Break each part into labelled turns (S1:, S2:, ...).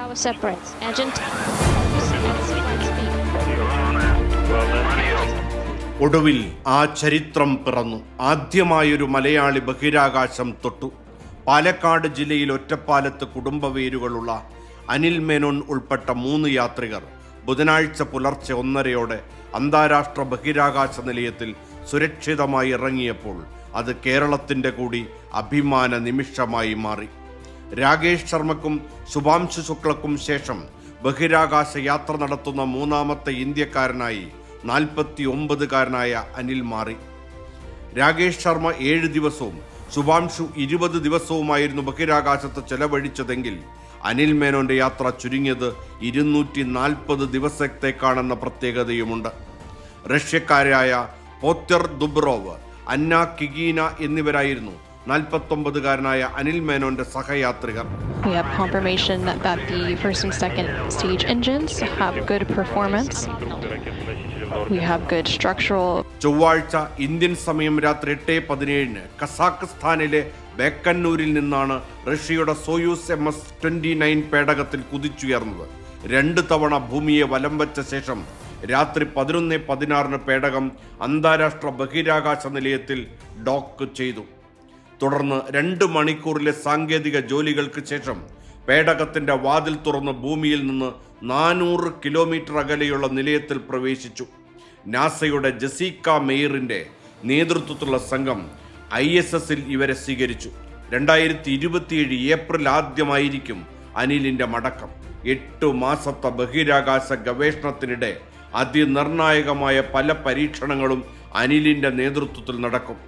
S1: Power separates. Engine.
S2: ഒടുവിൽ ആ ചരിത്രം പിറന്നു. ആദ്യമായൊരു മലയാളി ബഹിരാകാശം തൊട്ടു. പാലക്കാട് ജില്ലയിൽ ഒറ്റപ്പാലത്ത് കുടുംബവേരുകളുള്ള അനിൽ മേനോൻ ഉൾപ്പെട്ട 3 യാത്രികർ ബുധനാഴ്ച പുലർച്ചെ 1:30 അന്താരാഷ്ട്ര ബഹിരാകാശ നിലയത്തിൽ സുരക്ഷിതമായി ഇറങ്ങിയപ്പോൾ അത് കേരളത്തിൻ്റെ കൂടി അഭിമാന നിമിഷമായി മാറി. രാകേഷ് ശർമ്മക്കും ശുഭാംശു ശുക്ലക്കും ശേഷം ബഹിരാകാശ യാത്ര നടത്തുന്ന 3ാമത്തെ ഇന്ത്യക്കാരനായി 49-കാരനായ അനിൽ മാറി. രാകേഷ് ശർമ്മ 7 ദിവസവും ശുഭാംശു 20 ദിവസവുമായിരുന്നു ബഹിരാകാശത്ത് ചെലവഴിച്ചതെങ്കിൽ അനിൽ മേനോന്റെ യാത്ര ചുരുങ്ങിയത് 240 ദിവസത്തേക്കാണെന്ന പ്രത്യേകതയുമുണ്ട്. റഷ്യക്കാരായ പോത്യർ ദുബ്രോവ്, അന്ന കിഗീന എന്നിവരായിരുന്നു 49-കാരനായ അനിൽ മേനോന്റെ സഹയാത്രികർ.
S3: We have confirmation that the first and second stage engines have good performance. We have good structural.
S2: ചൊവ്വാഴ്ച ഇന്ത്യൻ സമയം രാത്രി 8:17 കസാഖ്സ്ഥാനിലെ ബേക്കന്നൂരിൽ നിന്നാണ് റഷ്യയുടെ സോയൂസ് MS-29 പേടകത്തിൽ കുതിച്ചുയർന്നത്. 2 തവണ ഭൂമിയെ വലം വച്ച ശേഷം രാത്രി 11:16 പേടകം അന്താരാഷ്ട്ര ബഹിരാകാശ നിലയത്തിൽ ഡോക്ക് ചെയ്തു. തുടർന്ന് 2 മണിക്കൂറിലെ സാങ്കേതിക ജോലികൾക്ക് ശേഷം പേടകത്തിന്റെ വാതിൽ തുറന്ന് ഭൂമിയിൽ നിന്ന് 400 കിലോമീറ്റർ അകലെയുള്ള നിലയത്തിൽ പ്രവേശിച്ചു. നാസയുടെ ജെസിക്ക മെയറിന്റെ നേതൃത്വത്തിലുള്ള സംഘം ISS-ൽ ഇവരെ സ്വീകരിച്ചു. 2027 ഏപ്രിൽ ആദ്യമായിരിക്കും അനിലിന്റെ മടക്കം. 8 മാസത്തെ ബഹിരാകാശ ഗവേഷണത്തിനിടെ അതിനിർണായകമായ പല പരീക്ഷണങ്ങളും അനിലിന്റെ നേതൃത്വത്തിൽ നടക്കും.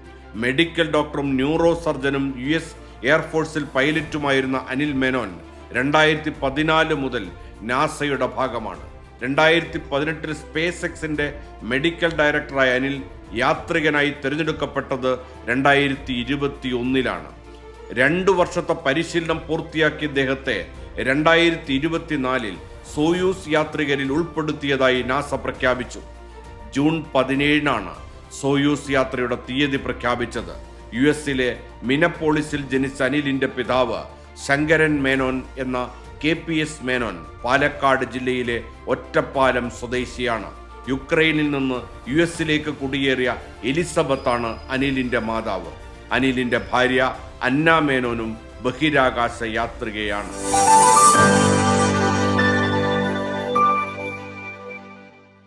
S2: മെഡിക്കൽ ഡോക്ടറും ന്യൂറോ സർജനും US എയർഫോഴ്സിൽ പൈലറ്റുമായിരുന്ന അനിൽ മേനോൻ 2014 മുതൽ നാസയുടെ ഭാഗമാണ്. 2018 സ്പേസ് എക്സിന്റെ മെഡിക്കൽ ഡയറക്ടറായ അനിൽ യാത്രികനായി തിരഞ്ഞെടുക്കപ്പെട്ടത് 2021-ലാണ്. 2 വർഷത്തെ പരിശീലനം പൂർത്തിയാക്കിയ ഇദ്ദേഹത്തെ 2024-ൽ സോയൂസ് യാത്രികരിൽ ഉൾപ്പെടുത്തിയതായി നാസ പ്രഖ്യാപിച്ചു. ജൂൺ 17-നാണ് സോയൂസ് യാത്രയുടെ തീയതി പ്രഖ്യാപിച്ചത്. US-ലെ മിനപ്പോളിസിൽ ജനിച്ച അനിലിന്റെ പിതാവ് ശങ്കരൻ മേനോൻ എന്ന KPS മേനോൻ പാലക്കാട് ജില്ലയിലെ ഒറ്റപ്പാലം സ്വദേശിയാണ്. യുക്രൈനിൽ നിന്ന് US-ലേക്ക് കുടിയേറിയ എലിസബത്താണ് അനിലിന്റെ മാതാവ്. അനിലിന്റെ ഭാര്യ അന്ന മേനോനും ബഹിരാകാശ യാത്രികയാണ്.